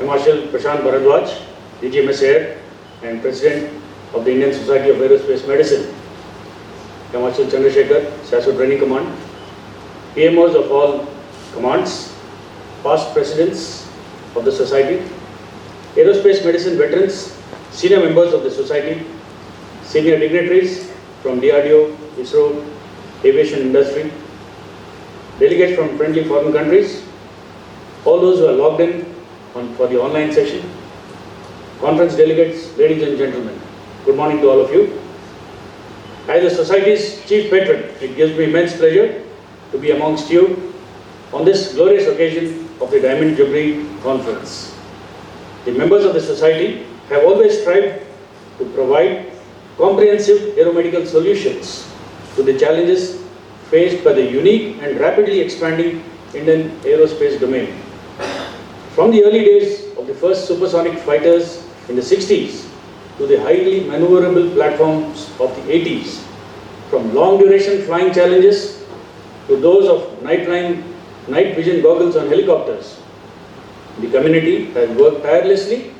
Marshal Prashant Bharadwaj, DGMS Air and President of the Indian Society of Aerospace Medicine, Marshal Chandrasekhar, SASO Training Command, PMOs of all commands, past presidents of the society, aerospace medicine veterans, senior members of the society, senior dignitaries from DRDO, ISRO, aviation industry, delegates from friendly foreign countries, all those who are logged in for the online session, conference delegates, ladies and gentlemen, good morning to all of you. As the society's chief patron, it gives me immense pleasure to be amongst you on this glorious occasion of the Diamond Jubilee Conference. The members of the society have always strived to provide comprehensive aeromedical solutions to the challenges faced by the unique and rapidly expanding Indian aerospace domain. From the early days of the first supersonic fighters in the 60s to the highly maneuverable platforms of the 80s, from long duration flying challenges to those of night vision goggles on helicopters, the community has worked tirelessly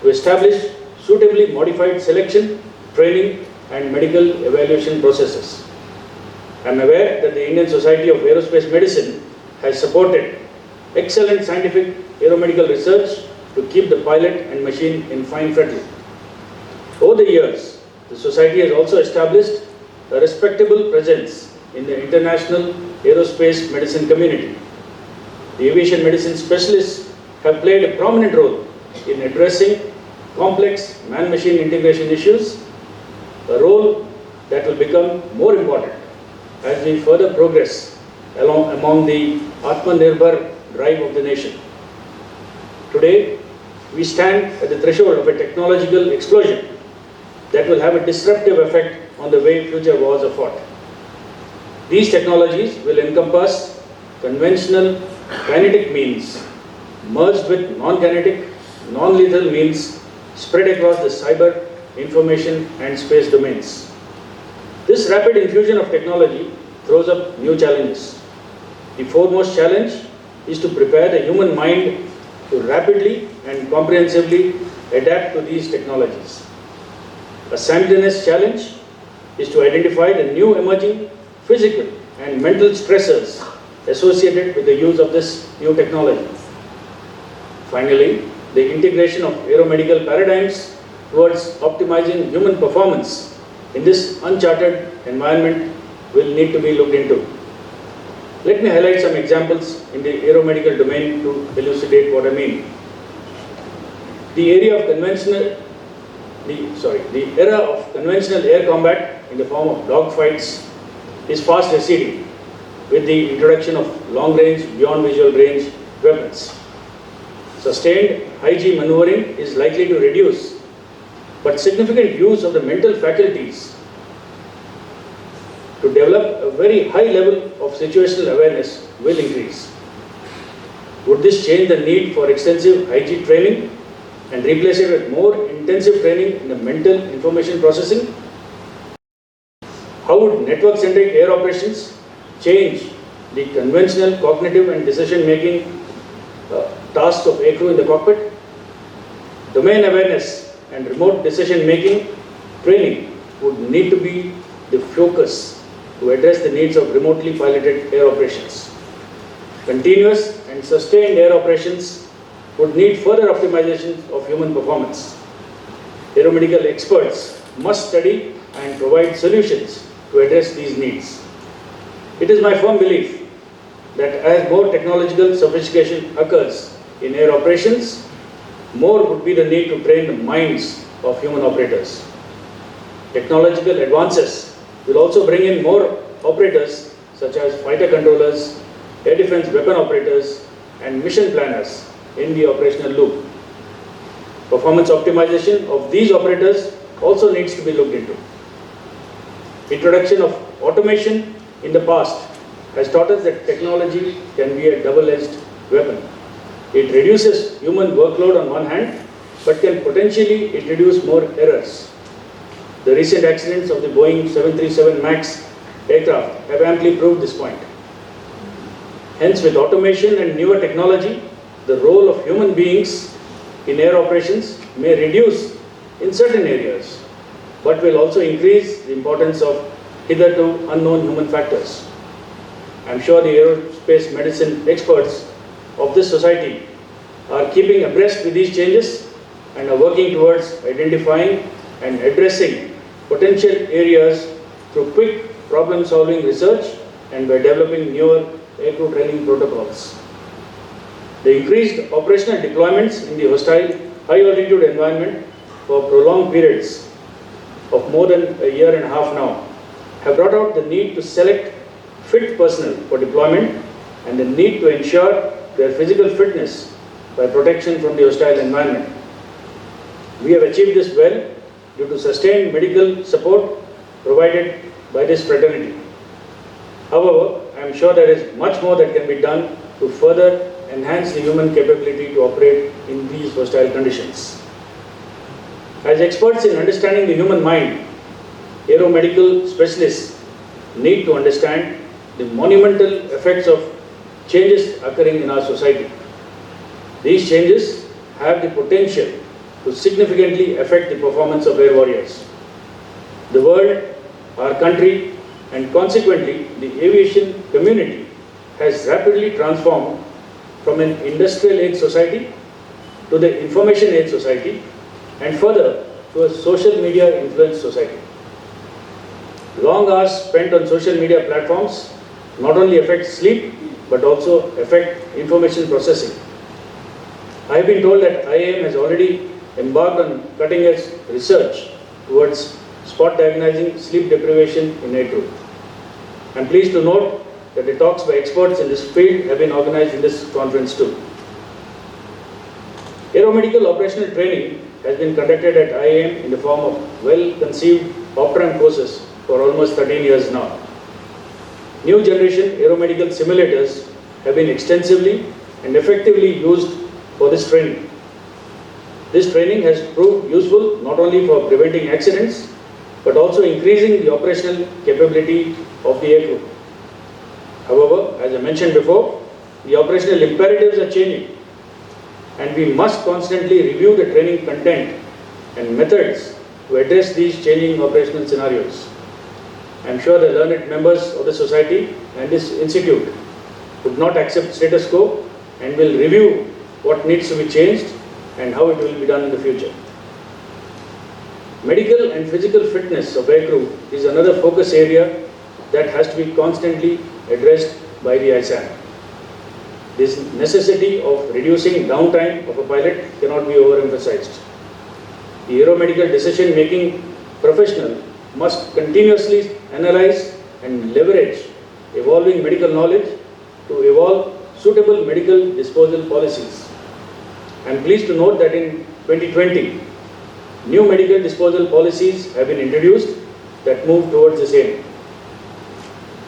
to establish suitably modified selection, training and medical evaluation processes. I am aware that the Indian Society of Aerospace Medicine has supported excellent scientific aeromedical research to keep the pilot and machine in fine fettle. Over the years, the society has also established a respectable presence in the international aerospace medicine community. The aviation medicine specialists have played a prominent role in addressing complex man-machine integration issues, a role that will become more important as we further progress among the Atmanirbhar drive of the nation. Today, we stand at the threshold of a technological explosion that will have a disruptive effect on the way future wars are fought. These technologies will encompass conventional kinetic means merged with non-kinetic, non-lethal means spread across the cyber, information and space domains. This rapid infusion of technology throws up new challenges. The foremost challenge is to prepare the human mind to rapidly and comprehensively adapt to these technologies. A simultaneous challenge is to identify the new emerging physical and mental stressors associated with the use of this new technology. Finally, the integration of aeromedical paradigms towards optimizing human performance in this uncharted environment will need to be looked into. Let me highlight some examples in the aeromedical domain to elucidate what I mean. The era of conventional air combat in the form of dogfights is fast receding with the introduction of long-range, beyond visual range weapons. Sustained high-G maneuvering is likely to reduce, but significant use of the mental faculties to develop a very high level of situational awareness will increase. Would this change the need for extensive high-G training and replace it with more intensive training in the mental information processing? How would network-centric air operations change the conventional cognitive and decision-making tasks of aircrew in the cockpit? Domain awareness and remote decision-making training would need to be the focus to address the needs of remotely piloted air operations. Continuous and sustained air operations would need further optimization of human performance. Aeromedical experts must study and provide solutions to address these needs. It is my firm belief that as more technological sophistication occurs in air operations, more would be the need to train the minds of human operators. Technological advances will also bring in more operators such as fighter controllers, air defense weapon operators and mission planners in the operational loop. Performance optimization of these operators also needs to be looked into. Introduction of automation in the past has taught us that technology can be a double-edged weapon. It reduces human workload on one hand, but can potentially introduce more errors. The recent accidents of the Boeing 737 MAX aircraft have amply proved this point. Hence, with automation and newer technology, the role of human beings in air operations may reduce in certain areas, but will also increase the importance of hitherto unknown human factors. I am sure the aerospace medicine experts of this society are keeping abreast with these changes and are working towards identifying and addressing potential areas through quick problem-solving research and by developing newer aircrew training protocols. The increased operational deployments in the hostile high-altitude environment for prolonged periods of more than a year and a half now have brought out the need to select fit personnel for deployment and the need to ensure their physical fitness by protection from the hostile environment. We have achieved this well due to sustained medical support provided by this fraternity. However, I am sure there is much more that can be done to further enhance the human capability to operate in these hostile conditions. As experts in understanding the human mind, aeromedical specialists need to understand the monumental effects of changes occurring in our society. These changes have the potential to significantly affect the performance of air warriors. The world, our country, and consequently the aviation community has rapidly transformed from an industrial age society to the information age society and further to a social media influenced society. Long hours spent on social media platforms not only affect sleep but also affect information processing. I have been told that IIM has already embarked on cutting-edge research towards spot diagnosing sleep deprivation in aircrew. I am pleased to note that the talks by experts in this field have been organized in this conference too. Aeromedical operational training has been conducted at IIM in the form of well-conceived off-ramp courses for almost 13 years now. New generation aeromedical simulators have been extensively and effectively used for this training. This training has proved useful not only for preventing accidents but also increasing the operational capability of the aircrew. However, as I mentioned before, the operational imperatives are changing and we must constantly review the training content and methods to address these changing operational scenarios. I am sure the learned members of the society and this institute would not accept status quo and will review what needs to be changed and how it will be done in the future. Medical and physical fitness of aircrew is another focus area that has to be constantly addressed by the ISAM. This necessity of reducing downtime of a pilot cannot be overemphasized. The aeromedical decision-making professional must continuously analyze and leverage evolving medical knowledge to evolve suitable medical disposal policies. I am pleased to note that in 2020, new medical disposal policies have been introduced that move towards the same.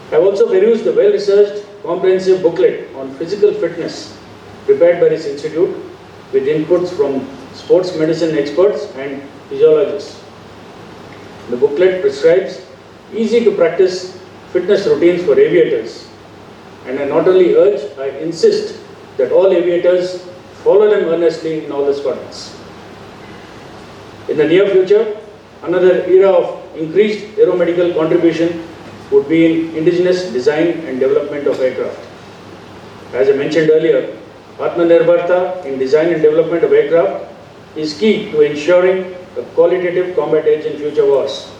I have also perused the well-researched comprehensive booklet on physical fitness prepared by this institute with inputs from sports medicine experts and physiologists. The booklet prescribes easy to practice fitness routines for aviators, and I not only urge, I insist that all aviators follow them earnestly in all the squadrons. In the near future, another era of increased aeromedical contribution would be in indigenous design and development of aircraft. As I mentioned earlier, Atmanirbharta in design and development of aircraft is key to ensuring a qualitative combat edge in future wars.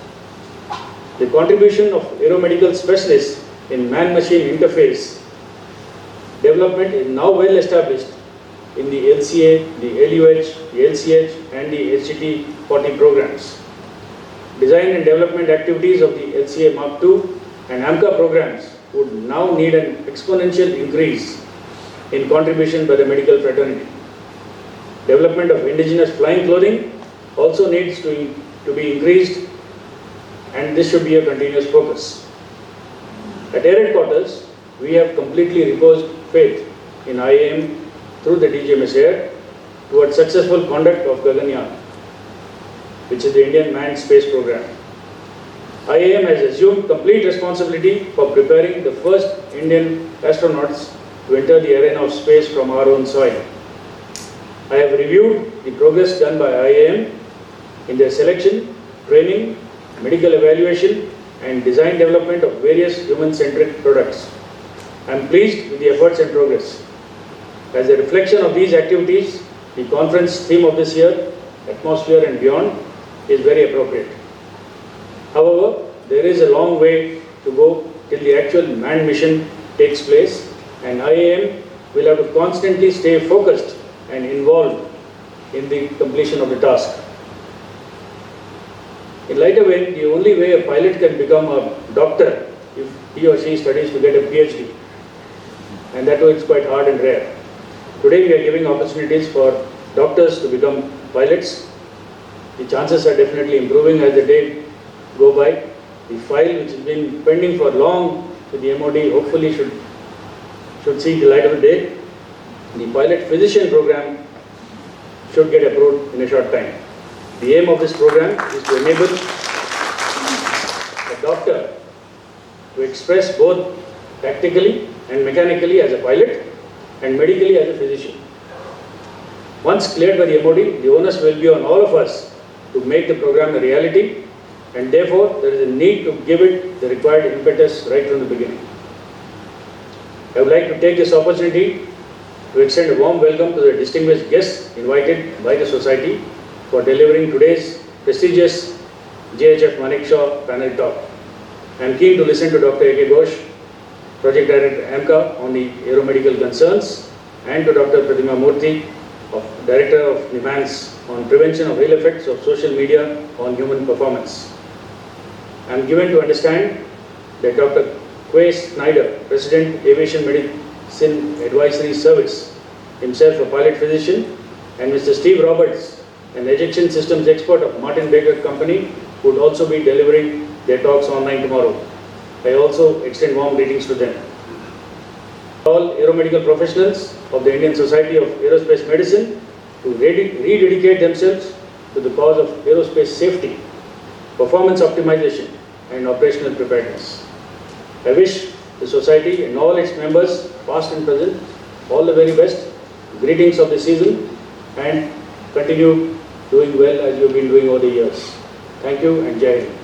The contribution of aeromedical specialists in man-machine interface development is now well established in the LCA, the LUH, the LCH and the HCT-40 programs. Design and development activities of the LCA Mark II and AMCA programs would now need an exponential increase in contribution by the medical fraternity. Development of indigenous flying clothing also needs to be increased, and this should be a continuous focus. At Air Headquarters, we have completely reposed faith in IAM through the DGMS Air towards successful conduct of Gaganyaan, which is the Indian Manned Space Program. IAM has assumed complete responsibility for preparing the first Indian astronauts to enter the arena of space from our own soil. I have reviewed the progress done by IIM in their selection, training, medical evaluation, and design development of various human-centric products. I am pleased with the efforts and progress. As a reflection of these activities, the conference theme of this year, Atmosphere and Beyond, is very appropriate. However, there is a long way to go till the actual manned mission takes place, and IIM will have to constantly stay focused and involved in the completion of the task. In lighter vein, the only way a pilot can become a doctor if he or she studies to get a PhD, and that is quite hard and rare. Today we are giving opportunities for doctors to become pilots. The chances are definitely improving as the day go by. The file which has been pending for long with the MOD hopefully should see the light of the day. The pilot physician program should get approved in a short time. The aim of this program is to enable a doctor to express both tactically and mechanically as a pilot and medically as a physician. Once cleared by the MOD, the onus will be on all of us to make the program a reality, and therefore there is a need to give it the required impetus right from the beginning. I would like to take this opportunity to extend a warm welcome to the distinguished guests invited by the Society for delivering today's prestigious JHF Manekshaw panel talk. I am keen to listen to Dr. A.K. Ghosh, Project Director AMCA on the aeromedical concerns, and to Dr. Pratima Murthy, Director of NIMHANS on prevention of ill effects of social media on human performance. I am given to understand that Dr. Quay Snyder, President, Aviation Medicine Advisory Service, himself a pilot physician, and Mr. Steve Roberts, an ejection systems expert of Martin Baker Company, would also be delivering their talks online tomorrow. I also extend warm greetings to them. All aeromedical professionals of the Indian Society of Aerospace Medicine to rededicate themselves to the cause of aerospace safety, performance optimization, and operational preparedness. I wish the Society and all its members, past and present, all the very best, greetings of the season, and continue doing well as you have been doing over the years. Thank you and Jai Hind.